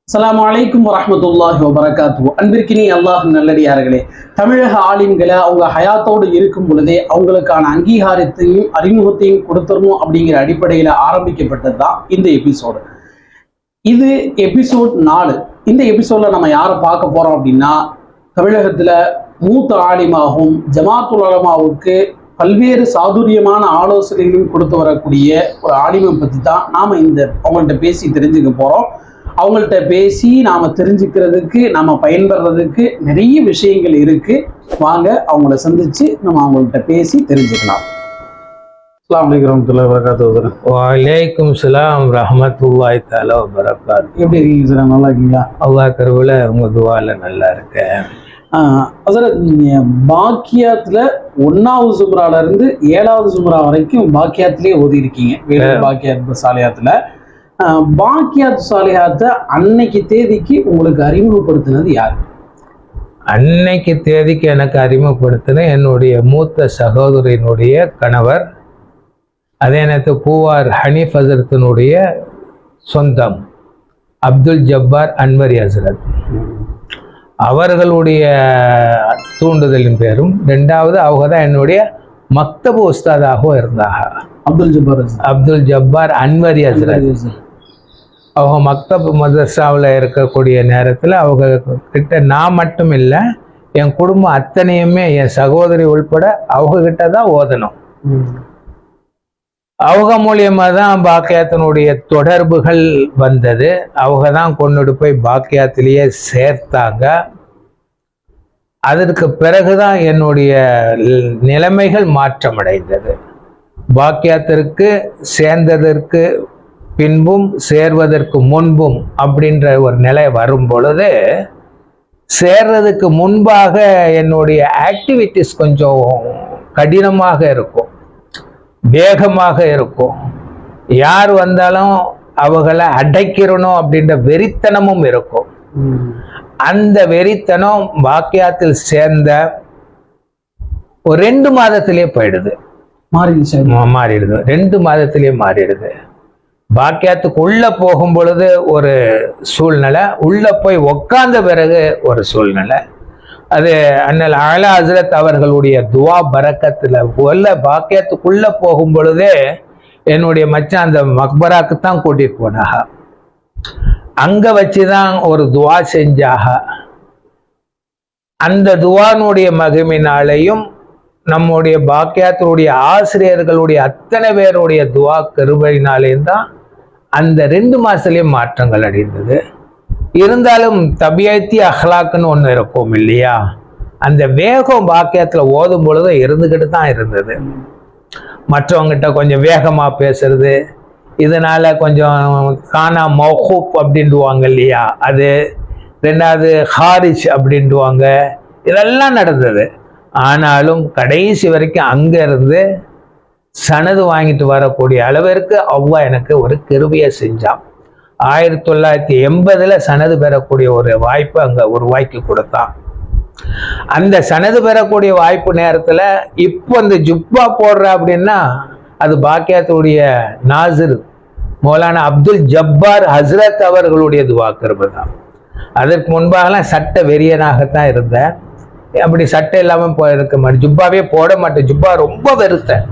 அஸ்ஸலாமு அலைக்கும் வரஹ்மத்துல்லாஹி வபரகாத்துஹு. அன்பிற்கினி அல்லாஹ் நல்லடியார்களே, தமிழக ஆலிம்களை அவங்க ஹயாத்தோடு இருக்கும் பொழுதே அவங்களுக்கான அங்கீகாரத்தையும் அறிமுகத்தையும் கொடுத்துடணும் அப்படிங்கிற அடிப்படையில் ஆரம்பிக்கப்பட்டது தான் இந்த எபிசோடு. இது எபிசோட் 4. இந்த எபிசோட்ல நம்ம யாரை பார்க்க போறோம் அப்படின்னா, தமிழகத்துல மூத்த ஆலிமாகவும் ஜமாத்துல் உலமாவுக்கு பல்வேறு சாதுரியமான ஆலோசனைகளும் கொடுத்து வரக்கூடிய ஒரு ஆலிமை பற்றி தான் நாம் அவங்கள்ட்ட பேசி தெரிஞ்சுக்க போகிறோம். அவங்கள்ட்ட பேசி நாம் தெரிஞ்சுக்கிறதுக்கு, நாம் பயன்படுறதுக்கு நிறைய விஷயங்கள் இருக்குது. வாங்க அவங்கள சந்தித்து நம்ம அவங்கள்ட்ட பேசி தெரிஞ்சுக்கலாம். அஸ்ஸலாமு அலைக்கும் வரஹ்மத்துல்லாஹி வபரகாத்துஹு. வலைக்கும் ஸலாம் ரஹ்மத்துல்லாஹி தஆலா வபரகாத்துஹு. எப்படி இருக்கீங்க சார்? நல்லா இருக்கீங்களா? அல்லாஹ் கருவில் உங்கள் துவால நல்லா இருக்கேன். ஹஸரத், பாக்கியாத்துல 1வது சுப்ரால இருந்து 7வது சுப்ரா வரைக்கும் பாக்கியாத்திலே ஓதி இருக்கீங்க. பாக்கியாத் சாலியாத்துல பாக்கியாத் சாலியாத்தை அன்னைக்கு தேதிக்கு உங்களுக்கு அறிமுகப்படுத்தினது யார்? அன்னைக்கு தேதிக்கு எனக்கு அறிமுகப்படுத்தின என்னுடைய மூத்த சகோதரியினுடைய கணவர், அதே நேரத்தில் பூவார் ஹனீஃப் ஹசரத்தினுடைய சொந்தம் அப்துல் ஜப்பார் அன்வரி ஹசரத் அவர்களுடைய தூண்டுதலின் பேரும். 2வது அவங்க தான் என்னுடைய மக்தபு உஸ்தாதாகவும் இருந்தாங்க. அப்துல் ஜப்பார் அன்வரி ஹசரத் அவங்க மக்தப் மதரசாவில் இருக்கக்கூடிய நேரத்தில் அவங்க கிட்ட நான் மட்டும் இல்லை, என் குடும்பம் அத்தனையுமே, என் சகோதரி உள்பட அவங்க கிட்ட தான் ஓதணும். அவங்க மூலியமாக தான் பாக்கியாத்தினுடைய தொடர்புகள் வந்தது. அவங்க தான் கொண்டுட்டு போய் பாக்கியாத்திலேயே சேர்த்தாங்க. அதற்கு பிறகுதான் என்னுடைய நிலைமைகள் மாற்றமடைந்தது. பாக்கியாத்திற்கு சேர்ந்ததற்கு பின்பும் சேர்வதற்கு முன்பும் அப்படின்ற ஒரு நிலை வரும் பொழுது, சேர்றதுக்கு முன்பாக என்னுடைய ஆக்டிவிட்டிஸ் கொஞ்சம் கடினமாக இருக்கும், வேகமாக இருக்கும். யார் வந்தாலும் அவங்களை அடைக்கிறணும் அப்படின்ற வெறித்தனமும் இருக்கும். அந்த வெறித்தனம் பாக்கியாத்தில் சேர்ந்த ஒரு 2 மாதத்திலேயே போயிடுது, மாறிடுது. 2 மாதத்திலேயே மாறிடுது. பாக்கியாத்துக்கு உள்ள போகும் பொழுது ஒரு சூழ்நிலை, உள்ள போய் உக்காந்த பிறகு ஒரு சூழ்நிலை. அது அண்ணல் ஆலா ஹசரத் அவர்களுடைய துவா பரக்கத்துல உள்ள பாக்கியத்துக்குள்ள போகும் பொழுதே என்னுடைய மச்சான் அந்த மக்பராக்கு தான் கூட்டிட்டு போனாக. அங்க வச்சுதான் ஒரு துவா செஞ்சாக. அந்த துவானுடைய மகிமையினாலையும் நம்முடைய பாக்கியத்தினுடைய ஆசிரியர்களுடைய அத்தனை பேருடைய துவா கருபையினாலேயும் தான் அந்த 2 மாசத்துலயும் மாற்றங்கள் அடைந்தது. இருந்தாலும் தபியத்தி அஹ்லாக்குன்னு ஒன்று இருக்கும் இல்லையா, அந்த வேகம் பாக்கியத்துல ஓதும் பொழுது இருந்துகிட்டு தான் இருந்தது. மற்றவங்கிட்ட கொஞ்சம் வேகமா பேசுறது, இதனால கொஞ்சம் கானா மௌஹூப் அப்படின்டுவாங்க இல்லையா, அது. 2வது ஹாரிஜ் அப்படின்டுவாங்க. இதெல்லாம் நடந்தது. ஆனாலும் கடைசி வரைக்கும் அங்க இருந்து சனது வாங்கிட்டு வரக்கூடிய அளவிற்கு அல்லாஹ் எனக்கு ஒரு கிருபையை செஞ்சான். 1980 சனது பெறக்கூடிய ஒரு வாய்ப்பு அங்க உருவாக்கி கொடுத்தான். அந்த சனது பெறக்கூடிய வாய்ப்பு நேரத்துல இப்போ அந்த ஜுப்பா போடுற அப்படின்னா அது பாக்கியத்துடைய நாசிர் மௌலானா அப்துல் ஜப்பார் ஹசரத் அவர்களுடைய துவா கிருபை தான். அதற்கு முன்பாகலாம் சட்ட வெறியனாகத்தான் இருந்தேன். அப்படி சட்டை இல்லாமல் இருக்க மாட்டேன், ஜுப்பாவே போட மாட்டேன். ஜுப்பா ரொம்ப வெறுத்தேன்.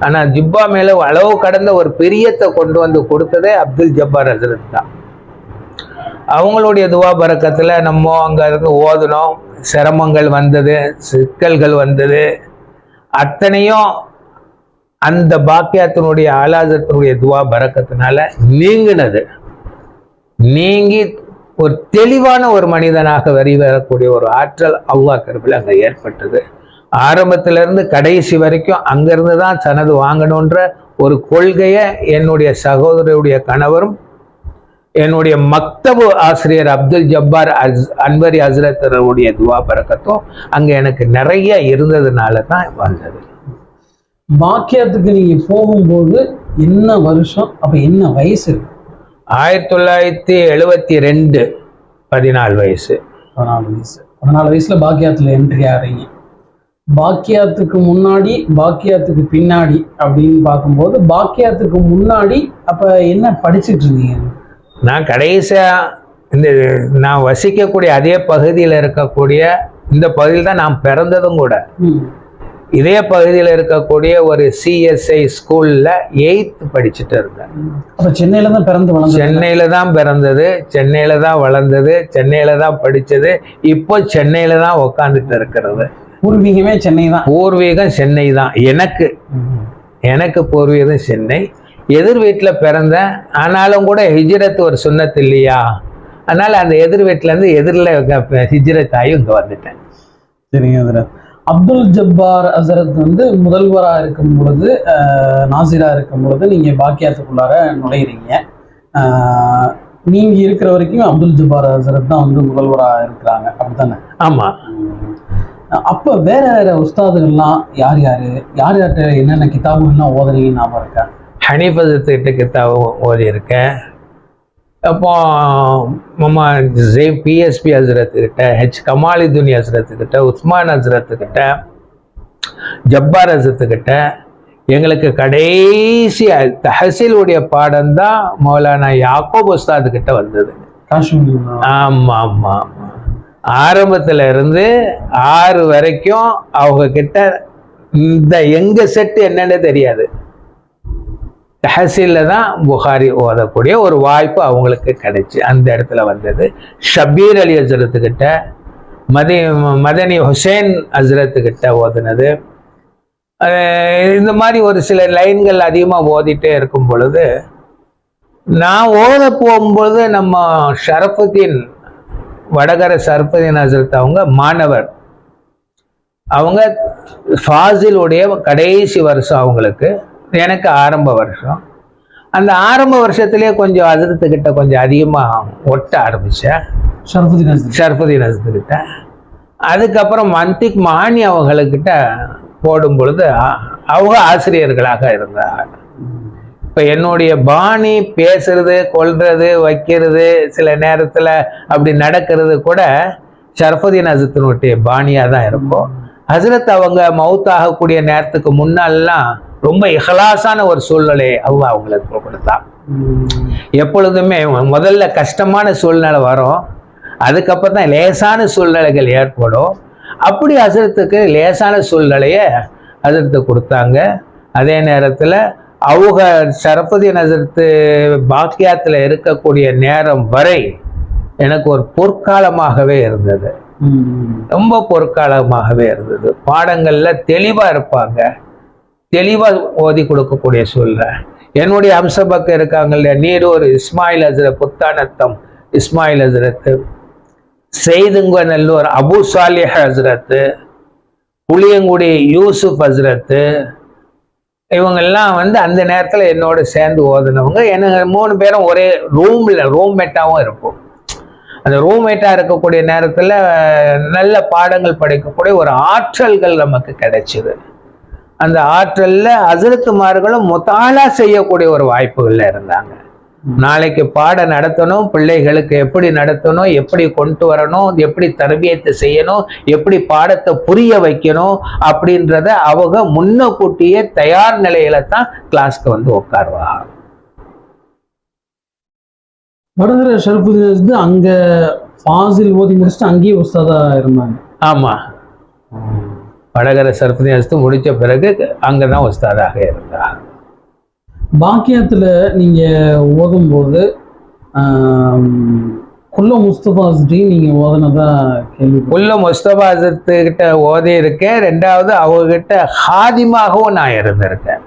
ஆனால் ஜுப்பா மேலே அளவு கடந்த ஒரு பிரியத்தை கொண்டு வந்து கொடுத்ததே அப்துல் ஜப்பார் ஹசரத் தான். அவங்களுடைய துவா பரக்கத்தில் நம்ம அங்கே இருந்து ஓதணும். சிரமங்கள் வந்தது, சிக்கல்கள் வந்தது, அத்தனையும் அந்த பாக்கியத்தினுடைய ஆலாசத்தினுடைய துவா பரக்கத்தினால நீங்கினது. நீங்கி ஒரு தெளிவான ஒரு மனிதனாக வரக்கூடிய ஒரு ஆற்றல் அல்லாஹ் கருவில் அங்கே ஏற்பட்டது. ஆரம்பத்திலிருந்து கடைசி வரைக்கும் அங்கிருந்து தான் சனது வாங்கணுன்ற ஒரு கொள்கையை என்னுடைய சகோதரியுடைய கணவரும் என்னுடைய மக்தபு ஆசிரியர் அப்துல் ஜப்பார் அன்வரி ஹசரத்தருடைய துவா பரக்கத்தும் அங்கே எனக்கு நிறைய இருந்ததுனால தான் வந்தது. பாக்கியத்துக்கு நீங்க போகும்போது என்ன வருஷம், அப்ப என்ன வயசு? 1972, 14 வயசு. 14 வயசுல பாக்கியாத்துல என்ட்ரி ஆறீங்க. பாக்கியாத்துக்கு முன்னாடி பாக்கியாத்துக்கு பின்னாடி அப்படின்னு பார்க்கும்போது, பாக்கியாத்துக்கு முன்னாடி அப்ப என்ன படிச்சுட்டு இருந்தீங்க? நான் கடைசியாக இந்த நான் வசிக்கக்கூடிய அதே பகுதியில் இருக்கக்கூடிய இந்த பகுதியில் தான் நான் பிறந்ததும் கூட. இதே பகுதியில் இருக்கக்கூடிய ஒரு சிஎஸ்ஐ ஸ்கூல்ல 8th படிச்சுட்டு இருந்தேன். சென்னையில தான் சென்னையில தான் பிறந்தது, சென்னையில தான் வளர்ந்தது, சென்னையில தான் படிச்சது, இப்போ சென்னையில தான் உக்காந்துட்டு இருக்கிறது. பூர்வீகமே சென்னை தான். பூர்வீகம் சென்னை தான். எனக்கு பூர்வீகம் சென்னை. எதிர் வீட்டில் பிறந்தேன். ஆனாலும் கூட ஹிஜ்ரத் ஒரு சுன்னத் இல்லையா, அதனால அந்த எதிர் வீட்டுல இருந்து எதிரில் ஹிஜ்ரத் ஆகி இங்க வந்துட்டேன். சரிங்க ஹஜ்ரத். அப்துல் ஜப்பார் ஹசரத் வந்து முதல்வராக இருக்கும் பொழுது, நாசிரா இருக்கும் பொழுது நீங்க பாக்கியாத்துக்குள்ளார நுழையிறீங்க. நீங்க இருக்கிற வரைக்கும் அப்துல் ஜப்பார் ஹசரத் தான் வந்து முதல்வராக இருக்கிறாங்க, அப்படித்தானே? ஆமா. அப்ப வேற வேற உஸ்தாதுகள்லாம் யார்கிட்ட என்னென்ன கிதாபுகள்லாம் ஓதனீங்கன்னு ஞாபகம் இருக்கா? ஹனீஃப் ஹசரத்துக்கிட்ட கிதாபு ஓதி இருக்கேன். அப்போ பிஎஸ்பி ஹசரத்துக்கிட்ட, கமாலுதீன் ஹசரத்துக்கிட்ட, உஸ்மான் ஹசரத்துக்கிட்ட, ஜப்பார் ஹசரத்துக்கிட்ட. எங்களுக்கு கடைசி தஹசீலுடைய பாடம் தான் மௌலானா யாக்கூப் உஸ்தாதுக்கிட்ட வந்தது. ஆமா ஆமா ஆமா. ஆரம்பத்துல இருந்து 6 வரைக்கும் அவங்க கிட்ட இந்த எங்க செட்டு என்னன்னு தெரியாது. தஹசீல்ல தான் புகாரி ஓதக்கூடிய ஒரு வாய்ப்பு அவங்களுக்கு கிடைச்சி அந்த இடத்துல வந்தது. ஷபீர் அலி ஹசரத்துக்கிட்ட, மதனி ஹுசைன் ஹசரத்துக்கிட்ட ஓதுனது. இந்த மாதிரி ஒரு சில லைன்கள் அதிகமாக ஓதிட்டே இருக்கும் பொழுது, நான் ஓத போகும்பொழுது நம்ம ஷரஃபுதீன், வடகர ஷரஃபுதீன் ஹசரத் அவங்க மாணவர். அவங்க ஃபாசிலுடைய கடைசி வருஷம் அவங்களுக்கு, எனக்கு ஆரம்ப வருஷம். அந்த ஆரம்ப வருஷத்துலேயே கொஞ்சம் ஹசரத்துக்கிட்ட கொஞ்சம் அதிகமாக ஒட்ட ஆரம்பித்தேன், ஷரஃபுதீன் ஹசரத்துக்கிட்ட. அதுக்கப்புறம் மந்திக் மானி அவங்கக்கிட்ட போடும் பொழுது அவங்க ஆசிரியர்களாக இருந்தாங்க. இப்போ என்னுடைய பாணி பேசுறது, கொள்றது, வைக்கிறது, சில நேரத்தில் அப்படி நடக்கிறது கூட ஷரஃபுதீன் ஹசரத்தினுடைய பாணியாக தான் இருக்கும். ஹசரத் அவங்க மவுத் ஆகக்கூடிய நேரத்துக்கு முன்னாலாம் ரொம்ப இஹ்லாஸான ஒரு சூழ்நிலை அல்லாஹ் அவங்களுக்கு கொடுத்தான். எப்பொழுதுமே முதல்ல கஷ்டமான சூழ்நிலை வரும், அதுக்கப்புறம் தான் லேசான சூழ்நிலைகள் ஏற்படும். அப்படி ஹசரத்துக்கு லேசான சூழ்நிலையை ஹசரத்து கொடுத்தாங்க. அதே நேரத்தில் அவங்க ஷரஃபுதீன் ஹசரத்து பாக்கியாத்தில் இருக்கக்கூடிய நேரம் வரை எனக்கு ஒரு பொற்காலமாகவே இருந்தது, ரொம்ப பொற்காலமாகவே இருந்தது. பாடங்கள்ல தெளிவாக இருப்பாங்க, தெளிவாக ஓதி கொடுக்கக்கூடிய சூழ்நிலை. என்னுடைய அம்சபக்கம் இருக்காங்க இல்லையா, நீரூர் இஸ்மாயில் ஹசரத், புத்தானத்தம் இஸ்மாயில் ஹசரத்து, செய்துங்கநல்லூர் அபு சாலிஹ் ஹசரத்து, புளியங்குடி யூசுப் ஹசரத்து, இவங்கெல்லாம் வந்து அந்த நேரத்தில் என்னோட சேர்ந்து ஓதுனவங்க. எனக்கு 3 பேரும் ஒரே ரூம்மேட்டாகவும் இருப்போம். அந்த ரூம்மேட்டாக இருக்கக்கூடிய நேரத்தில் நல்ல பாடங்கள் படிக்கக்கூடிய ஒரு ஆற்றல்கள் நமக்கு கிடைச்சிது. அந்த ஆற்றல்ல ஹசரத்துமார்களும் முத்தாலா செய்யக்கூடிய ஒரு வாய்ப்புகள்ல இருந்தாங்க. நாளைக்கு பாடம் நடத்தணும், பிள்ளைகளுக்கு எப்படி நடத்தணும், எப்படி கொண்டு வரணும், எப்படி தர்பியத்தை செய்யணும், எப்படி பாடத்தை புரிய வைக்கணும் அப்படின்றத அவங்க முன்னக்கூட்டியே தயார் நிலையில தான் கிளாஸ்க்கு வந்து உட்காருவாங்க. வடகர ஷரஃபுதீன் அங்க ஃபாசில் ஓதி முடிச்சுட்டு அங்கேயே உஸ்தாதா இருந்தாங்க. ஆமா, வடகர ஷரஃபுதீன் முடிச்ச பிறகு அங்கதான் உஸ்தாதாக இருந்தார். பாக்கியத்துல நீங்க ஓதும்போது குல்ல முஸ்தபா நீங்க ஓதுனதா கேள்வி. குல்ல முஸ்தபா கிட்ட ஓதி இருக்கேன். 2வது அவங்ககிட்ட ஹாதிமாகவும் நான் இருந்திருக்கேன்.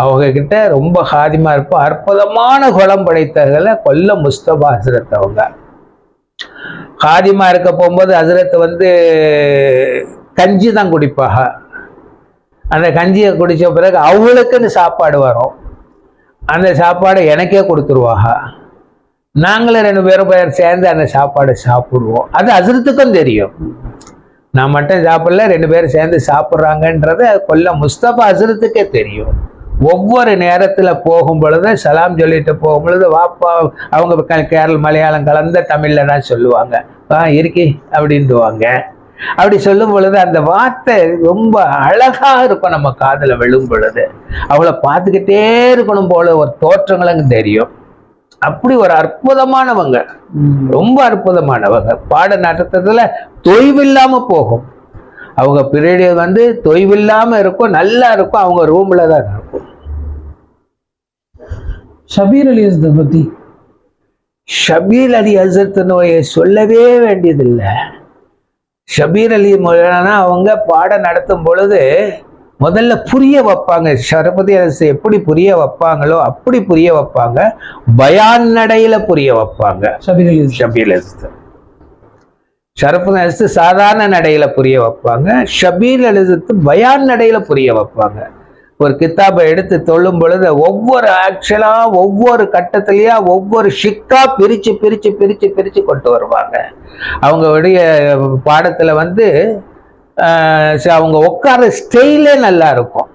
அவங்க கிட்ட ரொம்ப ஹாதிமா இருப்போம். அற்புதமான குலம் படைத்தவர்களை கொல்ல முஸ்தபா ஹசரத் அவங்க. ஹாதிமா இருக்க போகும்போது ஹசரத் வந்து கஞ்சி தான் குடிப்பாங்க. அந்த கஞ்சியை குடித்த பிறகு அவங்களுக்குன்னு சாப்பாடு வரும். அந்த சாப்பாடை எனக்கே கொடுத்துருவாங்க. நாங்களும் 2 பேரும் சேர்ந்து அந்த சாப்பாடை சாப்பிடுவோம். அது ஹசரத்துக்கும் தெரியும், நான் மட்டும் சாப்பிடல, 2 பேரும் சேர்ந்து சாப்பிட்றாங்கன்றது கொல்ல முஸ்தபா ஹசரத்துக்கே தெரியும். ஒவ்வொரு நேரத்தில் போகும் பொழுது சலாம் சொல்லிட்டு போகும் பொழுது வாப்பா, அவங்க கேரள மலையாளம் கலந்த தமிழில் தான் சொல்லுவாங்க, வா இருக்கி அப்படின்ட்டுவாங்க. அப்படி சொல்லும் பொழுது அந்த வார்த்தை ரொம்ப அழகா இருக்கும், நம்ம காதுல விழும் பொழுது அவளை பார்த்துக்கிட்டே இருக்கணும் போல ஒரு தோற்றங்களும் தெரியும். அப்படி ஒரு அற்புதமானவங்க, ரொம்ப அற்புதமானவங்க. பாட நடத்துறதுல தொய்வில்லாம போகும். அவங்க பீரியட் வந்து தொய்வில்லாம இருக்கும், நல்லா இருக்கும். அவங்க ரூம்ல தான் இருக்கும். ஷபீர் அலி ஹஸ்ரத் பத்தி, ஷபீர் அலி ஹஸ்ரத் நோயை சொல்லவே வேண்டியதில்லை. ஷபீர் அலி மௌலானா அவங்க பாடம் நடத்தும் பொழுது முதல்ல புரிய வைப்பாங்க. ஷரபதி அரசு எப்படி புரிய வைப்பாங்களோ அப்படி புரிய வைப்பாங்க. பயான் நடையில புரிய வைப்பாங்க. ஷபீர் அலிஸ்து ஷரபதி அரசு சாதாரண நடையில புரிய வைப்பாங்க. ஷபீர் அலிஸ்து பயான் நடையில புரிய வைப்பாங்க. ஒரு கித்தாபை எடுத்து தொல்லும் பொழுது ஒவ்வொரு ஆக்சுவலா ஒவ்வொரு கட்டத்திலேயே ஒவ்வொரு ஷிக்கா பிரிச்சு பிரிச்சு பிரிச்சு பிரிச்சு கொண்டு வருவாங்க. அவங்களுடைய பாடத்துல வந்து அவங்க உட்கார ஸ்டைலே நல்லா இருக்கும்.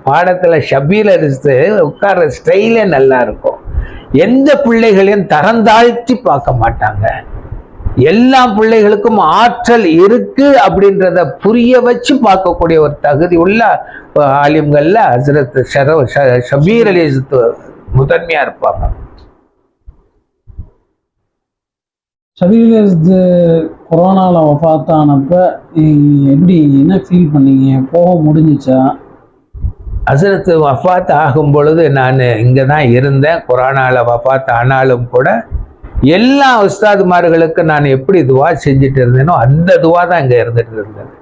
பாடத்துல ஷபீர் அலிஸ்து உட்கார ஸ்டைலே நல்லா இருக்கும். எந்த பிள்ளைகளையும் தரந்தாழ்த்தி பார்க்க மாட்டாங்க. எல்லா பிள்ளைகளுக்கும் ஆற்றல் இருக்கு அப்படின்றத புரிய வச்சு பார்க்கக்கூடிய ஒரு தகுதி உள்ள ஆலிம்கள்ல ஹஸ்ரத் ஷபீர் அலி முதன்மையா இருப்பாங்க. ஷபீர் அலி கொரோனால வஃபாத்தானப்ப எப்படி, என்ன ஃபீல் பண்ணீங்க? போக முடிஞ்சிச்சா? ஹஸ்ரத் வஃபாத் ஆகும் பொழுது நான் இங்கே தான் இருந்தேன். கொரோனால வஃபாத் ஆனாலும் கூட எல்லா உஸ்தாதுமார்களுக்கு நான் எப்படி துவா செஞ்சுட்டு இருந்தேனோ அந்த துவா தான் இங்கே இருந்துட்டு இருந்தது.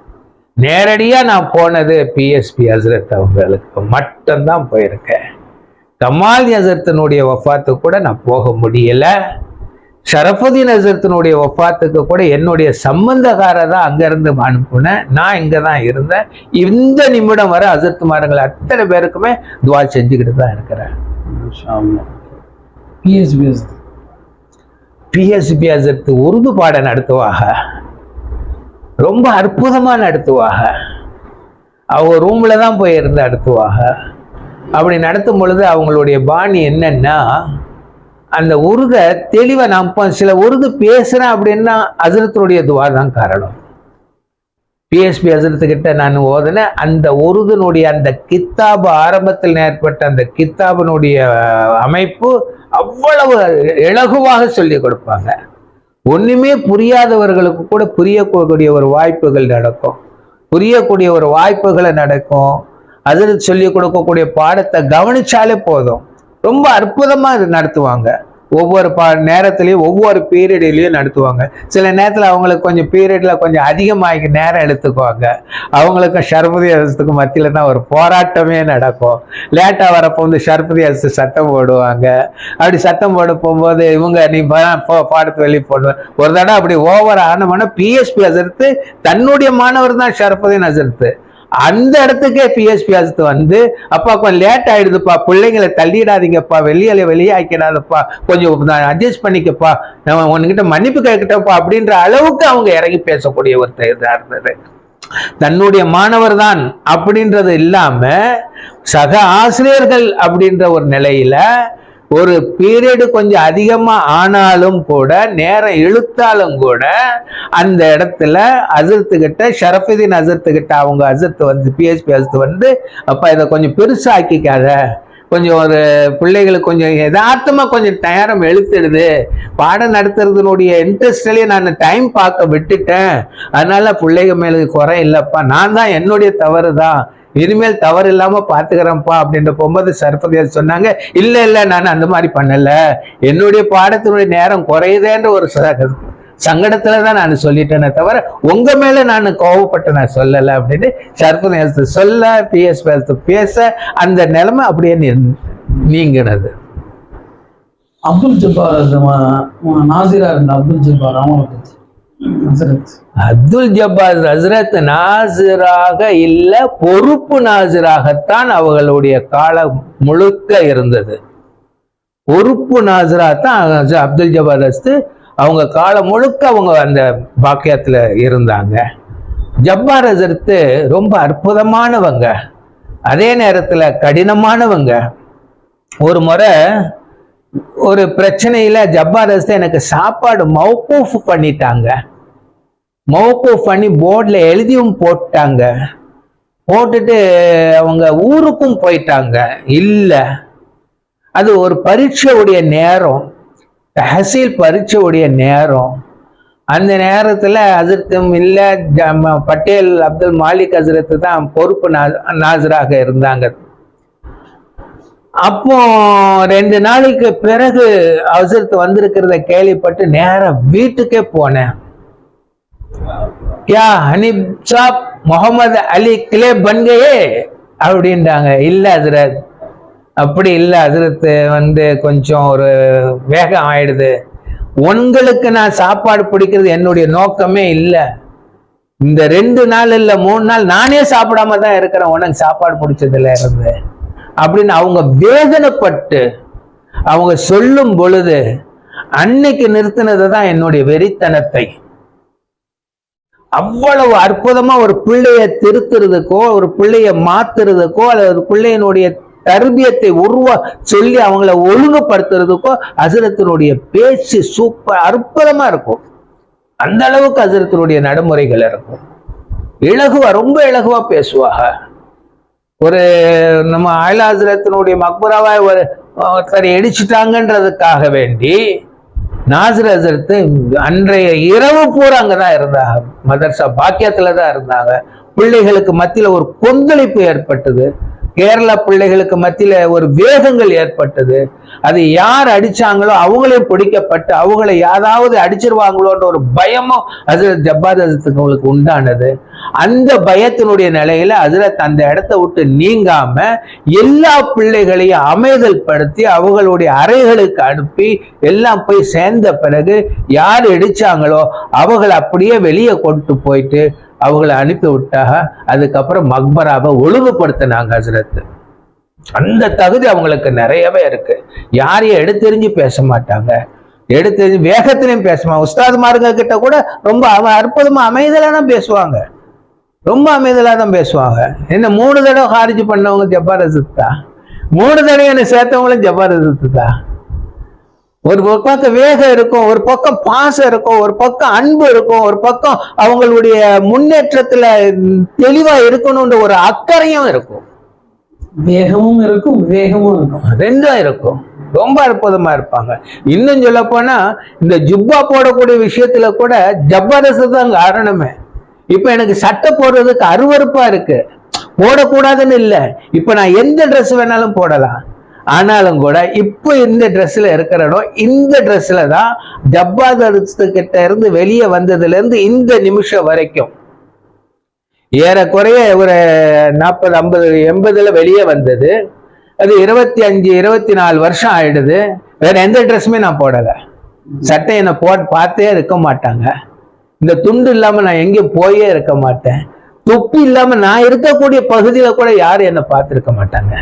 நேரடியாக நான் போனது பிஎஸ்பி ஹஸ்ரத் அவங்களுக்கு மட்டும்தான் போயிருக்கேன். கமால் ஹஸ்ரத்தினுடைய வஃபாத்துக்கு கூட நான் போக முடியலை. ஷரஃபுதீன் ஹஸ்ரத்தினுடைய வஃபாத்துக்கு கூட என்னுடைய சம்பந்தக்கார தான் அங்கேருந்து அனுப்புனேன். நான் இங்கே தான் இருந்தேன். இந்த நிமிடம் வரை ஹஸ்ரத்துமார்கள் அத்தனை பேருக்குமே துவா செஞ்சுக்கிட்டு தான் இருக்கிறேன். பிஎஸ்பி ஹஸ்ரத் உருது பாடம் நடத்துவாங்க, ரொம்ப அற்புதமா நடத்துவாங்க. அவங்க ரூம்ல தான் போய் இருந்து நடத்துவாங்க. அப்படி நடத்தும் பொழுது அவங்களுடைய பாணி என்னன்னா, அந்த உருத தெளிவா நான் சில உருது பேசுறேன் அப்படின்னா ஹஸ்ரத்துடைய துவா தான் காரணம். பிஎஸ்பி ஹஸ்ரத்துக்கிட்ட நான் ஓதுன அந்த உருதுனுடைய அந்த கித்தாபு ஆரம்பத்தில் ஏற்பட்ட அந்த கித்தாபினுடைய அமைப்பு அவ்வளவு இலகுவாக சொல்லி கொடுப்பாங்க. ஒண்ணுமே புரியாதவர்களுக்கு கூட புரியக்கூடிய ஒரு வாய்ப்புகள் நடக்கும், புரியக்கூடிய ஒரு வாய்ப்புகளை நடக்கும். அதில் சொல்லி கொடுக்கக்கூடிய பாடத்தை கவனிச்சாலே போதும். ரொம்ப அற்புதமா நடத்துவாங்க. ஒவ்வொரு நேரத்திலையும் ஒவ்வொரு பீரியட்லையும் நடத்துவாங்க. சில நேரத்தில் அவங்களுக்கு கொஞ்சம் பீரியட்ல கொஞ்சம் அதிகமாக நேரம் எடுத்துக்குவாங்க. அவங்களுக்கும் ஷர்பதி அரசுக்கும் மத்தியில் தான் ஒரு போராட்டமே நடக்கும். லேட்டாக வரப்போ வந்து ஷர்பதி அரசு சட்டம் போடுவாங்க. அப்படி சட்டம் போட போகும்போது இவங்க நீ பாடத்து வெளியே போடுவேன். ஒரு தடவை அப்படி ஓவர் ஆனவன பிஎஸ்பி ஹஸ்ரத் தன்னுடைய மாணவர் தான் ஷர்புதீன் ஹஸ்ரத். அந்த இடத்துக்கே பிஎஸ்பி ஹஸ்ரத் வந்து, அப்பா கொஞ்சம் லேட் ஆயிடுதுப்பா, பிள்ளைங்களை தள்ளிடாதீங்கப்பா, வெளியே ஆக்கிடாதப்பா, கொஞ்சம் அட்ஜஸ்ட் பண்ணிக்கப்பா, நம்ம உன்கிட்ட மன்னிப்பு கேட்கிட்டப்பா அப்படின்ற அளவுக்கு அவங்க இறங்கி பேசக்கூடிய ஒரு இதா இருந்தது. தன்னுடைய மாணவர் தான் அப்படின்றது இல்லாம சக ஆசிரியர்கள் அப்படின்ற ஒரு நிலையில ஒரு பீரியடு கொஞ்சம் அதிகமா ஆனாலும் கூட, நேரம் இழுத்தாலும் கூட, அந்த இடத்துல ஹஸ்ரத்துக்கிட்ட ஷரஃபுதீன் ஹஸ்ரத்துக்கிட்ட அவங்க ஹஸ்ரத் வந்து பிஎஸ்பி ஹஸ்ரத் வந்து, அப்பா இதை கொஞ்சம் பெருசாக்கிக்காத, கொஞ்சம் ஒரு பிள்ளைகளுக்கு கொஞ்சம் யதார்த்தமா கொஞ்சம் நேரம் எழுத்துடுது, பாடம் நடத்துறதுனுடைய இன்ட்ரெஸ்ட்லயே நான் டைம் பார்க்க விட்டுட்டேன், அதனால பிள்ளைங்க மேல குறை இல்லப்பா, நான் தான் என்னுடைய தவறு தான், இனிமேல் தவறு இல்லாம பாத்துக்கிறேன்ப்பா அப்படின்ற போகும்போது ஷரஃபுதீன் சொன்னாங்க, இல்ல நான் அந்த மாதிரி பண்ணல, என்னுடைய பாடத்தினுடைய நேரம் குறையுதேன்ற ஒரு சங்கடத்துலதான் நான் சொல்லிட்டேனே தவிர உங்க மேல நான் கோவப்பட்டு நான் சொல்லல அப்படின்னு ஷரஃபுதீன் சொல்ல பிஎஸ்பி பேச அந்த நிலைமை அப்படியே நீங்கினது. அப்துல் ஜப்பார் நாசிரா இருந்த அப்துல் ஜப்பார் அவங்களுக்கு அப்துல் ஜப்பார் ஹஸ்ரத் நாசிராக இல்ல, பொறுப்பு நாசிராகத்தான் அவர்களுடைய காலம் முழுக்க இருந்தது. பொறுப்பு நாசிரா தான் அப்துல் ஜப்பார் ஹஸ்ரத் அவங்க காலம் முழுக்க அவங்க அந்த பாக்கியத்துல இருந்தாங்க. ஜப்பார் ஹஸ்ரத் ரொம்ப அற்புதமானவங்க, அதே நேரத்துல கடினமானவங்க. ஒரு முறை ஒரு பிரச்சனையில ஜப்பார் ஹஸ்ரத் எனக்கு சாப்பாடு மௌகூஃப் பண்ணிட்டாங்க. மௌகூஃப் பண்ணி போர்டில் எழுதியும் போட்டாங்க. போட்டுட்டு அவங்க ஊருக்கும் போயிட்டாங்க. இல்லை, அது ஒரு பரீட்சையுடைய நேரம். தஹசீல் பரீட்சையுடைய நேரம். அந்த நேரத்துல ஹசரத்தும் இல்லை, பட்டேல் அப்துல் மாலிக் ஹசரத்து தான் பொறுப்பு நாசராக இருந்தாங்க. அப்போ 2 நாளைக்கு பிறகு ஹசரத் வந்திருக்கிறத கேள்விப்பட்டு நேரம் வீட்டுக்கே போனேன். क्या हनीफ साहब मोहम्मद अली किले बन गए அப்படின்றாங்க. இல்ல ஹசரத், அப்படி இல்லை ஹசரத், கொஞ்சம் ஒரு வேகம் ஆயிடுது. உங்களுக்கு நான் சாப்பாடு பிடிக்கிறது என்னுடைய நோக்கமே இல்லை. இந்த 2 நாள் இல்ல 3 நாள் நானே சாப்பிடாம தான் இருக்கிறேன், உனக்கு சாப்பாடு பிடிச்சதுல இருந்து அப்படின்னு அவங்க வேதனைப்பட்டு அவங்க சொல்லும் பொழுது அன்னைக்கு நிறுத்தினது தான் என்னுடைய வெறித்தனத்தை. அவ்வளவு அற்புதமா ஒரு பிள்ளைய திருத்துறதுக்கோ, ஒரு பிள்ளைய மாத்துறதுக்கோ, அல்லது ஒரு பிள்ளையினுடைய தர்பியத்தை சொல்லி அவங்கள ஒழுங்குபடுத்துறதுக்கோ ஹசரத்தினுடைய பேச்சு சூப்பர் அற்புதமா இருக்கும். அந்த அளவுக்கு ஹசரத்தினுடைய நடைமுறைகள் இருக்கும். இலகுவா, ரொம்ப இலகுவா பேசுவாங்க. ஒரு நம்ம ஆயிலா ஹசரத்தினுடைய மக்பராவை ஒருத்தர் இடிச்சுட்டாங்கன்றதுக்காக வேண்டி நாசிர் ஹசரத்து அன்றைய இரவு பூரா அங்கதான் இருந்தாங்க, மதர்சா பாக்கியத்துல தான் இருந்தாங்க. பிள்ளைகளுக்கு மத்தியில ஒரு கொந்தளிப்பு ஏற்பட்டது. கேரளா பிள்ளைகளுக்கு மத்தியில ஒரு வேகங்கள் ஏற்பட்டது. அது யார் அடிச்சாங்களோ அவங்களையும் பிடிக்கப்பட்டு அவங்களை யாராவது அடிச்சிருவாங்களோன்ற ஒரு பயமும் ஹசரத் ஜப்பார் ஹசரத்துக்கு உண்டானது. அந்த பயத்தினுடைய நிலையில ஹசரத் அந்த இடத்த விட்டு நீங்காம எல்லா பிள்ளைகளையும் அமைதல் படுத்தி அவங்களுடைய அறைகளுக்கு அனுப்பி எல்லாம் போய் சேர்ந்த பிறகு யார் அடிச்சாங்களோ அவங்களை அப்படியே வெளியே கொண்டு போயிட்டு அவங்களை அனுப்பி விட்டாங்க. அதுக்கப்புறம் மக்பராவை ஒழுங்குபடுத்தினாங்க ஹசரத். அந்த தகுதி அவங்களுக்கு நிறையவே இருக்கு. யாரையும் எடுத்தெறிஞ்சு பேச மாட்டாங்க, எடுத்தெறிஞ்சு வேகத்திலையும் பேசுவாங்க. உஸ்தாதுமாருங்க கிட்ட கூட ரொம்ப அற்புதமா அமைதலா தான் பேசுவாங்க, ரொம்ப அமைதலா தான் பேசுவாங்க. என்ன 3 தடவை ஹாரிஜ் பண்ணவங்க ஜப்பார் ஹசரத் தான், 3 தடவை என்ன சேர்த்தவங்களும் ஜப்பார் ஹசரத் தான். ஒரு பக்கம் வேகம் இருக்கும், ஒரு பக்கம் பாசம் இருக்கும், ஒரு பக்கம் அன்பு இருக்கும், ஒரு பக்கம் அவங்களுடைய முன்னேற்றத்துல தெளிவா இருக்கணும்ன்ற ஒரு அக்கறையும் இருக்கும். வேகமும் இருக்கும், வேகமும் இருக்கும், 2 இருக்கும். ரொம்ப அற்புதமா இருப்பாங்க. இன்னும் சொல்ல போனா இந்த ஜுப்பா போடக்கூடிய விஷயத்துல கூட ஜப்பரசு தான் காரணமே. இப்ப எனக்கு சட்டை போடுறதுக்கு அருவருப்பா இருக்கு, போடக்கூடாதுன்னு இல்லை. இப்ப நான் எந்த ட்ரெஸ் வேணாலும் போடலாம். ஆனாலும் கூட இப்போ இந்த ட்ரெஸ்ல இருக்கிறனோ இந்த ட்ரெஸ்ல தான் ஜப்பாதர்கிட்ட இருந்து வெளியே வந்ததுல இருந்து இந்த நிமிஷம் வரைக்கும் ஏறக்குறைய ஒரு 40, 50, 80ல வெளியே வந்தது. அது 25, 24 வருஷம் ஆயிடுது. வேற எந்த ட்ரெஸ்ஸுமே நான் போடலை. சட்டை என்னை பார்த்தே இருக்க மாட்டாங்க. இந்த துண்டு இல்லாம நான் எங்கேயும் போயே இருக்க மாட்டேன். தொப்பி இல்லாம நான் இருக்கக்கூடிய பகுதியில கூட யாரும் என்னை பார்த்துருக்க மாட்டாங்க.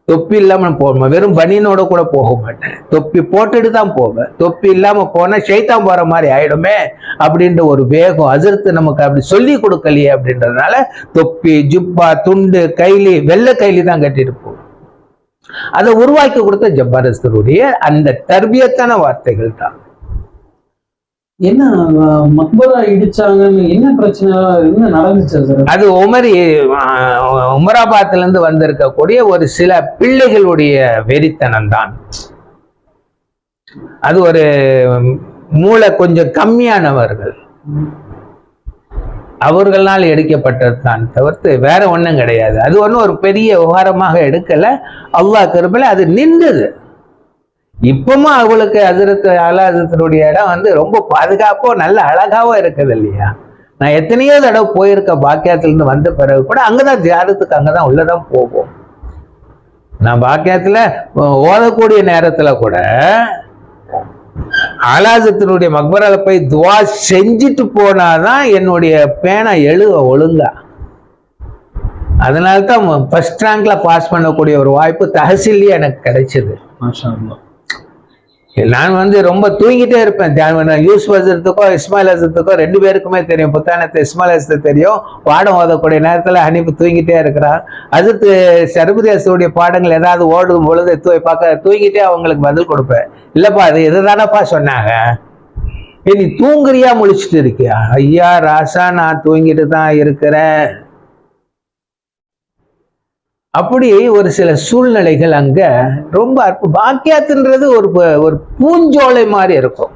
தொப்பி இல்லாம போக, வெறும் பனியனோட கூட போக மாட்டேன், தொப்பி போட்டுட்டு தான் போவேன். தொப்பி இல்லாம போனா ஷைத்தான் போற மாதிரி ஆயிடுமே அப்படின்ற ஒரு வேகம் ஹசரத் நமக்கு அப்படி சொல்லி கொடுக்கலையே அப்படின்றதுனால தொப்பி, ஜுப்பா, துண்டு, கைலி, வெள்ளை கைலி தான் கட்டிட்டு போவோம். அதை உருவாக்கி கொடுத்த ஜப்பார் ஹசரத்துடைய அந்த தர்பியத்தான வார்த்தைகள் தான். என்ன மக்பரா இடிச்சாங்கன்னு என்ன பிரச்சனை, என்ன நடந்துச்சு? அது உமராபாத்ல இருந்து வந்திருக்கக்கூடிய ஒரு சில பிள்ளைகளுடைய வெறித்தனம் தான். அது ஒரு மூளை கொஞ்சம் கம்மியானவர்கள், அவர்களால் எடுக்கப்பட்டது தான் தவிர்த்து வேற ஒன்றும் கிடையாது. அது ஒன்றும் ஒரு பெரிய விவகாரமாக எடுக்கல. அல்லாஹ் கிருபையில அது நின்றுது. இப்பவும் அவளுக்கு ஹசரத் ஆலா ஹசரத்துடைய இடம் ரொம்ப பாதுகாப்போ நல்ல அழகாவோ இருக்குது இல்லையா? நான் எத்தனையோ தடவை போயிருக்க பாக்கியத்திலிருந்து வந்த பிறகு கூட அங்கதான் தியானத்துக்கு அங்கதான் உள்ளதான் போவோம். நான் பாக்கியத்துல ஓதக்கூடிய நேரத்துல கூட ஆலாசத்தினுடைய மக்பரால போய் துவா செஞ்சுட்டு போனாதான் என்னுடைய பேனா எழுத ஒழுங்கா. அதனால்தான் ஃபர்ஸ்ட் ரேங்க்ல பாஸ் பண்ணக்கூடிய ஒரு வாய்ப்பு தஹசீல்லையே எனக்கு கிடைச்சது. நான் ரொம்ப தூங்கிட்டே இருப்பேன். யூசுப் ஹசரத்துக்கோ இஸ்மாயில் ஹசரத்துக்கோ 2 பேருக்குமே தெரியும். புத்தானத்து இஸ்மாயில் ஹசரத் தெரியும். பாடம் ஓதக்கூடிய நேரத்துல ஹனீஃப் தூங்கிட்டே இருக்கிறான். ஹசரத் சர்பதி ஹசரத்துடைய பாடங்கள் ஏதாவது ஓடும் பொழுது தூங்கிட்டே அவங்களுக்கு பதில் கொடுப்பேன். இல்லப்பா அது எதுதானப்பா சொன்னாங்க, நீ தூங்குறியா முழிச்சிட்டு இருக்கியா? ஐயா ராசா நான் தூங்கிட்டு தான் இருக்கிறேன். அப்படி ஒரு சில சூழ்நிலைகள் அங்க ரொம்ப பாக்கியாத்துன்றது ஒரு பூஞ்சோலை மாதிரி இருக்கும்.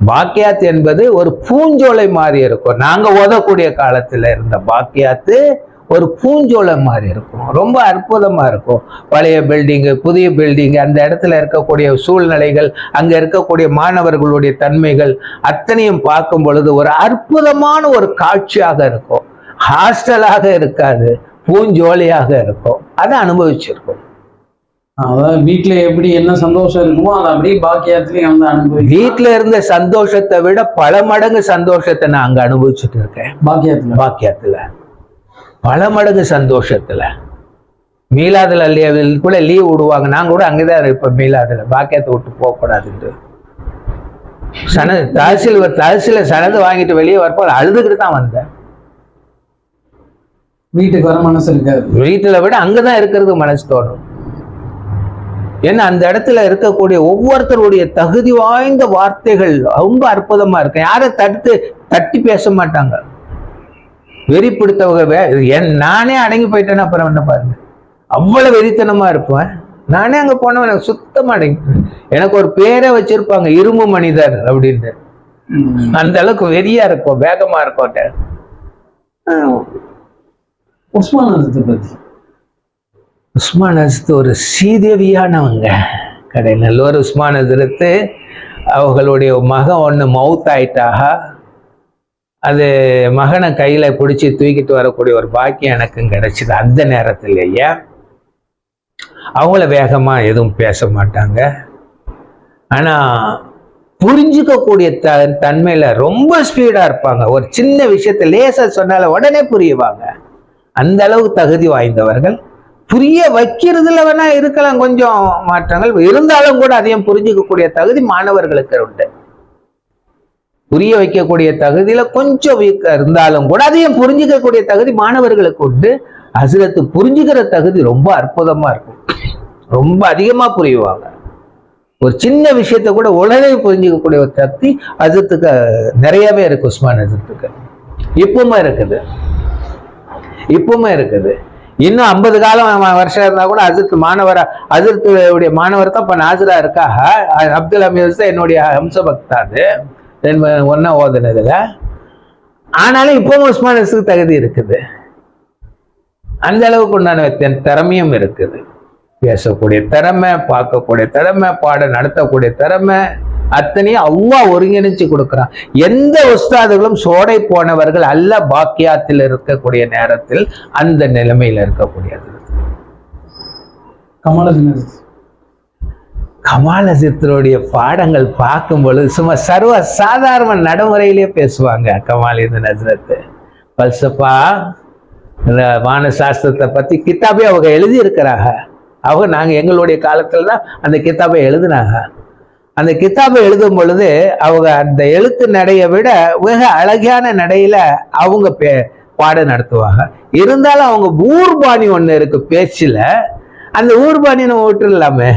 பாக்கியாத் என்பது ஒரு பூஞ்சோலை மாதிரி இருக்கும். நாங்க ஓதக்கூடிய காலத்துல இருந்த பாக்கியாத்து ஒரு பூஞ்சோலை மாதிரி இருக்கும். ரொம்ப அற்புதமா இருக்கும். பழைய பில்டிங்கு, புதிய பில்டிங்கு, அந்த இடத்துல இருக்கக்கூடிய சூழ்நிலைகள், அங்க இருக்கக்கூடிய மாணவர்களுடைய தன்மைகள் அத்தனையும் பார்க்கும் பொழுது ஒரு அற்புதமான ஒரு காட்சியாக இருக்கும். ஹாஸ்டலாக இருக்காது, பூஞ்சோலையாக இருக்கும். அதை அனுபவிச்சிருக்கும். அதாவது வீட்டுல எப்படி என்ன சந்தோஷம் இருக்குமோ அதை அப்படியே பாக்கியத்திலையும் வந்து அனுபவி. வீட்டுல இருந்த சந்தோஷத்தை விட பல மடங்கு சந்தோஷத்தை நான் அங்க அனுபவிச்சுட்டு இருக்கேன். பாக்கியத்துல பல மடங்கு சந்தோஷத்துல. மீலாதுல கூட லீவ் விடுவாங்க. நான் கூட அங்கதான் இருப்பேன் மீலாதுல. பாக்கியத்தை விட்டு போக கூடாதுன்னு தஹசீல சனது வாங்கிட்டு வெளியே வரப்போ அழுதுகிட்டு தான் வந்தேன். வீட்டுக்கு வர மனசு இருக்காது. வீட்டுல விட அங்கதான் இருக்கிறது மனசு தோணும். ஏன்னா அந்த இடத்துல இருக்கக்கூடிய ஒவ்வொருத்தருடைய தகுதி வாய்ந்த வார்த்தைகள் ரொம்ப அற்புதமா இருக்கு. யாரும் தட்டி பேச மாட்டாங்க. வெறி பிடித்தவங்க. நானே அடங்கி போயிட்டேன்னா அப்புறம் என்ன பாருங்க, அவ்வளவு வெறித்தனமா இருப்பேன். நானே அங்க போனவன் எனக்கு சுத்தமா அடங்கி. எனக்கு ஒரு பேரை வச்சிருப்பாங்க, இரும்பு மனிதர் அப்படின்ட்டு. அந்த அளவுக்கு வெறியா இருக்கும், வேகமா இருக்கும். உஸ்மான் ஹசரத் ஒரு சீதேவியானவங்க. கடைநல்லூர் உஸ்மான் ஹசரத் அவங்களுடைய மகன் ஒன்று மவுத் ஆயிட்டாக. அது மகனை கையில பிடிச்சி தூக்கிட்டு வரக்கூடிய ஒரு பாக்கியம் எனக்கும் கிடைச்சிது. அந்த நேரத்திலேயே அவங்கள வேகமா எதுவும் பேச மாட்டாங்க. ஆனா புரிஞ்சுக்கக்கூடிய தன்மையில ரொம்ப ஸ்பீடா இருப்பாங்க. ஒரு சின்ன விஷயத்த லேசா சொன்னால உடனே புரியுவாங்க. அந்த அளவுக்கு தகுதி வாய்ந்தவர்கள். புரிய வைக்கிறதுல வேணா இருக்கலாம் கொஞ்சம் மாற்றங்கள், இருந்தாலும் கூட அதையும் புரிஞ்சுக்கக்கூடிய தகுதி மாணவர்களுக்கு உண்டு. புரிய வைக்கக்கூடிய தகுதியில கொஞ்சம் வீக்கா இருந்தாலும் கூட அதையும் புரிஞ்சுக்கக்கூடிய தகுதி மாணவர்களுக்கு உண்டு. ஹசரத் புரிஞ்சுக்கிற தகுதி ரொம்ப அற்புதமா இருக்கும். ரொம்ப அதிகமா புரியுவாங்க. ஒரு சின்ன விஷயத்த கூட உடனே புரிஞ்சுக்கக்கூடிய ஒரு சக்தி ஹசரத்துக்கு நிறையவே இருக்கு. உஸ்மான் ஹசரத்துக்கு இப்பவுமே இருக்குது. இன்னும் 50 காலம் வருஷம் இருந்தா கூட ஹசரத்துடைய மாணவர் தான் இப்ப நாசரா இருக்கா. அப்துல் ஹமீத் தான் என்னுடைய ஹம்சபக்தா. அது ஒன்னா ஓதுனதுல. ஆனாலும் இப்பவும் உஸ்மான் ஹசரத்துக்கு தகுதி இருக்குது. அந்த அளவுக்கு உண்டான திறமையும் இருக்குது. பேசக்கூடிய திறமை, பார்க்கக்கூடிய திறமை, பாடம் நடத்தக்கூடிய திறமை, அத்தனையும் அல்லாஹ் ஒருங்கிணைச்சு கொடுக்கிறான். எந்த உஸ்தாதுகளும் சோடை போனவர்கள் அல்ல. பாக்கியாத்தில் இருக்கக்கூடிய நேரத்தில் அந்த நிலைமையில இருக்கக்கூடியது. கமால் ஹசரத்துடைய பாடங்கள் பார்க்கும் பொழுது சும்மா சர்வ சாதாரண நடைமுறையிலேயே பேசுவாங்க. கமாலுதீன் ஹசரத் பல்சஃபா, வான சாஸ்திரத்தை பத்தி கிதாபே அவங்க எழுதி இருக்கிறாங்க. அவங்க நாங்க எங்களுடைய காலத்துல தான் அந்த கிதாபை எழுதினாங்க. அந்த கிதாபை எழுதும் பொழுது அவங்க அந்த எழுத்து நடையை விட மிக அழகான நடையில அவங்க பாடம் நடத்துவாங்க. இருந்தாலும் அவங்க ஊர்பாணி ஒண்ணு இருக்கு பேச்சுல. அந்த ஊர்பாணி நம்ம விட்டுடலாமே.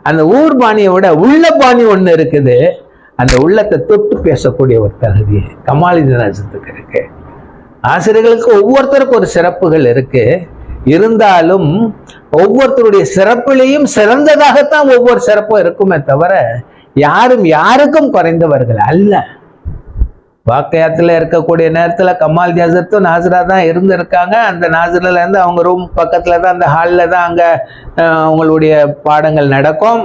அந்த ஊர்பாணியை விட உள்ள பாணி ஒண்ணு இருக்குது. அந்த உள்ளத்தை தொட்டு பேசக்கூடிய ஒரு தகுதி கமாலுதீன் ஹசரத்துக்கு இருக்கு. ஆசிரியர்களுக்கு ஒவ்வொருத்தருக்கும் ஒரு சிறப்புகள் இருக்கு. இருந்தாலும் ஒவ்வொருத்தருடைய சிறப்பிலையும் சிறந்ததாகத்தான் ஒவ்வொரு சிறப்பும் இருக்குமே தவிர யாருக்கும் குறைந்தவர்கள் அல்ல. வாக்கையாத்துல இருக்கக்கூடிய நேரத்துல கமாலுதீன் ஹசரத்தும் நாசரா தான் இருந்திருக்காங்க. அந்த நாசரில இருந்து அவங்க ரூம் பக்கத்துல தான், அந்த ஹால்ல தான் அங்க அவங்களுடைய பாடங்கள் நடக்கும்.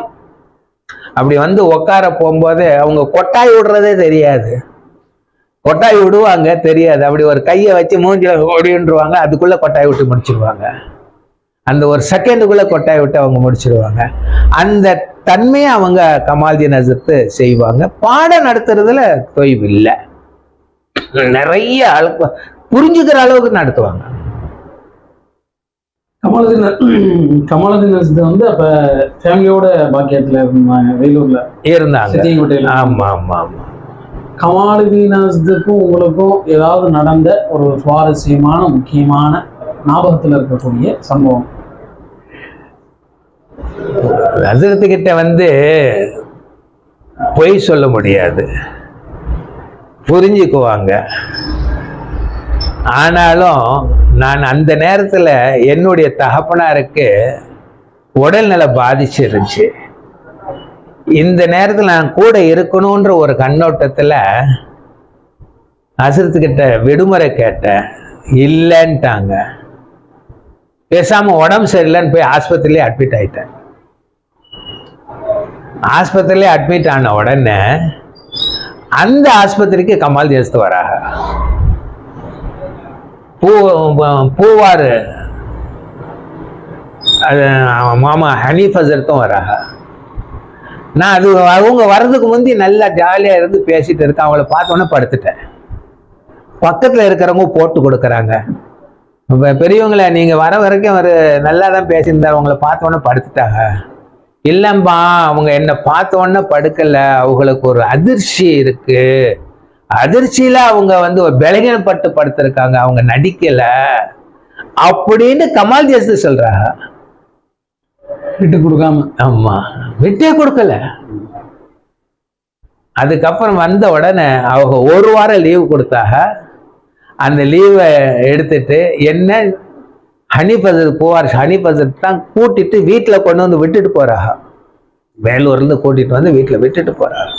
அப்படி வந்து உட்கார போகும்போது அவங்க கொட்டாய் விடுறதே தெரியாது. கொட்டாய் விடுவாங்க தெரியாது. அப்படி ஒரு கையை வச்சு மூஞ்சில ஓடின்றுவாங்க. அதுக்குள்ள கொட்டாய் விட்டு முடிச்சிருவாங்க. அந்த ஒரு செகண்டுக்குள்ள கொட்டாய் விட்டு அவங்க முடிச்சிருவாங்க. அந்த தன்மையை அவங்க கமாலுதீன் ஹசரத் செய்வாங்க. பாடம் நடத்துறதுல தொய்வு இல்லை. நிறைய புரிஞ்சுக்கிற அளவுக்கு நடத்துவாங்க. கமாலுதீன் ஹசரத் வந்து அப்ப ஃபேமிலியோட பாக்கியத்துல இருந்தாங்க, வேலூர்ல இருந்தாங்க. ஆமா ஆமா ஆமா. கமாலுதீன் ஹசரத்துக்கும் உங்களுக்கும் ஏதாவது நடந்த ஒரு சுவாரஸ்யமான முக்கியமான ஞாபகத்துல இருக்கக்கூடிய சம்பவம்? ஹசரத்துக்கிட்ட வந்து பொய் சொல்ல முடியாது, புரிஞ்சுக்குவாங்க. ஆனாலும் நான் அந்த நேரத்துல என்னுடைய தகப்பனாருக்கு உடல்நல பாதிச்சிருந்துச்சு. இந்த நேரத்துல நான் கூட இருக்கணும்ன்ற ஒரு கண்ணோட்டத்துல ஹஸ்ரத்துக்கிட்ட விடுமுறை கேட்டேன். இல்லைன்ட்டாங்க. பேசாம உடம்பு சரியில்லைன்னு போய் ஆஸ்பத்திரியிலே அட்மிட் ஆயிட்டேன். ஆஸ்பத்திரியிலே அட்மிட் ஆன உடனே அந்த ஆஸ்பத்திரிக்கு கமால் ஜேஸ்து வராங்க. பூவாறு மாமா ஹனீஃப் ஹசரத்தும் வராங்க. நான் அது அவங்க வர்றதுக்கு முந்தி நல்லா ஜாலியாக இருந்து பேசிட்டு இருக்கேன். அவங்கள பார்த்தோன்னே படுத்துட்டேன். பக்கத்தில் இருக்கிறவங்க போட்டு கொடுக்குறாங்க. பெரியவங்களை நீங்கள் வர வரைக்கும் ஒரு நல்லா தான் பேசியிருந்தார், அவங்கள பார்த்தோன்னே படுத்துட்டாங்க. இல்லைம்பா, அவங்க என்னை பார்த்தோன்னே படுக்கல, அவங்களுக்கு ஒரு அதிர்ச்சி இருக்கு, அதிர்ச்சியில அவங்க வந்து ஒரு பலகீனப்பட்டு படுத்திருக்காங்க, அவங்க நடிக்கல அப்படின்னு கமால் ஜேஸ்து சொல்றாங்க. விட்டு கொடுக்காம. ஆமா, விட்டே கொடுக்கல. அதுக்கப்புறம் வந்த உடனே அவங்க ஒரு வாரம் லீவு கொடுத்தாங்க. அந்த லீவை எடுத்துட்டு என்ன ஹனீஃப் ஹசரத் போவார், ஹனீஃப் ஹசரத் தான் கூட்டிட்டு வீட்டில் கொண்டு வந்து விட்டுட்டு போறாங்க. வேலூர்லேருந்து கூட்டிட்டு வந்து வீட்டில் விட்டுட்டு போறாங்க.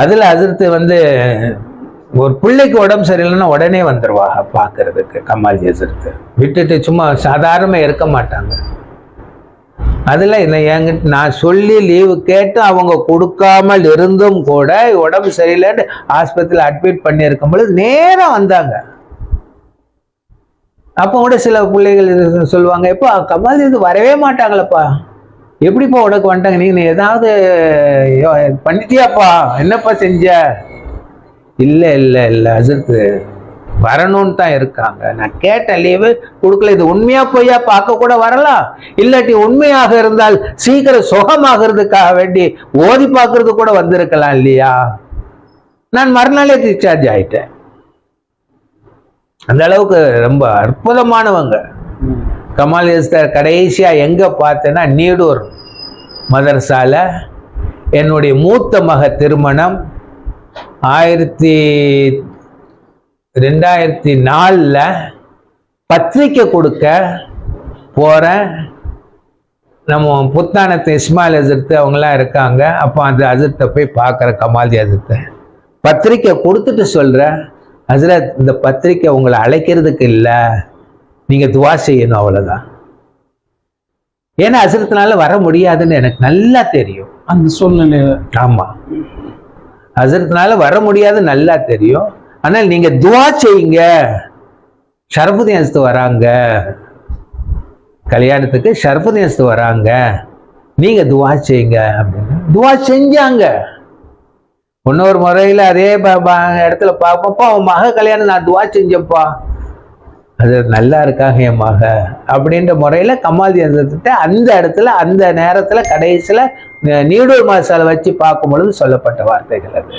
அதுல ஹசரத் வந்து ஒரு பிள்ளைக்கு உடம்பு சரியில்லைன்னா உடனே வந்துருவாங்க பார்க்கறதுக்கு. கமால் ஹசரத் விட்டுட்டு சும்மா சாதாரணமாக இருக்க மாட்டாங்க. அதுல என்கிட்ட நான் சொல்லி லீவு கேட்டு அவங்க கொடுக்காமல் இருந்தும் கூட உடம்பு சரியில்லைன்னு ஆஸ்பத்திரியில் அட்மிட் பண்ணி இருக்கும் பொழுது நேரம் வந்தாங்க. அப்போ கூட சில பிள்ளைகள் சொல்லுவாங்க, எப்போ கமால் இது வரவே மாட்டாங்களப்பா, எப்படிப்பா உனக்கு வந்துட்டாங்க, நீ ஏதாவது பண்ணிட்டியாப்பா, என்னப்பா செஞ்ச? இல்லை இல்லை இல்லை ஹசரத் வரணும்னு தான் இருக்காங்க, நான் கேட்ட லீவு கொடுக்கல. இது உண்மையா பொய்யா பார்க்க கூட வரலாம், இல்லாட்டி உண்மையாக இருந்தால் சீக்கிரம் சுகமாகிறதுக்காக வேண்டி ஓதி பார்க்கறது கூட வந்திருக்கலாம் இல்லையா? நான் மறுநாளே டிஸ்சார்ஜ் ஆயிட்டேன். அந்த அளவுக்கு ரொம்ப அற்புதமானவங்க. கமால் ஹசரத் கடைசியா எங்க பார்த்தேன்னா நீடூர் மதரசால என்னுடைய மூத்த மக திருமணம் 2004 பத்திரிக்கை கொடுக்க போறேன். நம்ம புத்தானத்து இஸ்மாயில் ஹசரத் அவங்களாம் இருக்காங்க. அப்போ அந்த ஹசரத்தை போய் பார்க்குற கமால் ஹசரத்தை பத்திரிக்கை கொடுத்துட்டு சொல்றேன், ஹசரத் இந்த பத்திரிக்கை உங்களை அழைக்கிறதுக்கு இல்லை, நீங்க துவா செய்யணும், அவ்வளவுதான். ஏன்னா ஹசரத்னால வர முடியாதுன்னு எனக்கு நல்லா தெரியும் அந்த சூழ்நிலை. ஆமா, ஹசரத்னால வர முடியாது நல்லா தெரியும். ஆனால் நீங்க துவா செய்யுங்க. ஷரஃபுதீன் ஹசரத் வராங்க கல்யாணத்துக்கு, ஷரஃபுதீன் ஹசரத் வராங்க, நீங்க துவா செய்யுங்க அப்படின்னு துவா செஞ்சாங்க. இன்னொரு முறையில் அதே இடத்துல பார்ப்பப்போ அவன் மக கல்யாணம் நான் துவா செஞ்சப்பா, அது நல்லா இருக்காங்க என் மக அப்படின்ற முறையில் கமால் ஹசரத் அந்த இடத்துல அந்த நேரத்தில் கடைசியில் நீடூர் மதரசால வச்சு பார்க்கும் பொழுது சொல்லப்பட்ட வார்த்தைகள் அது.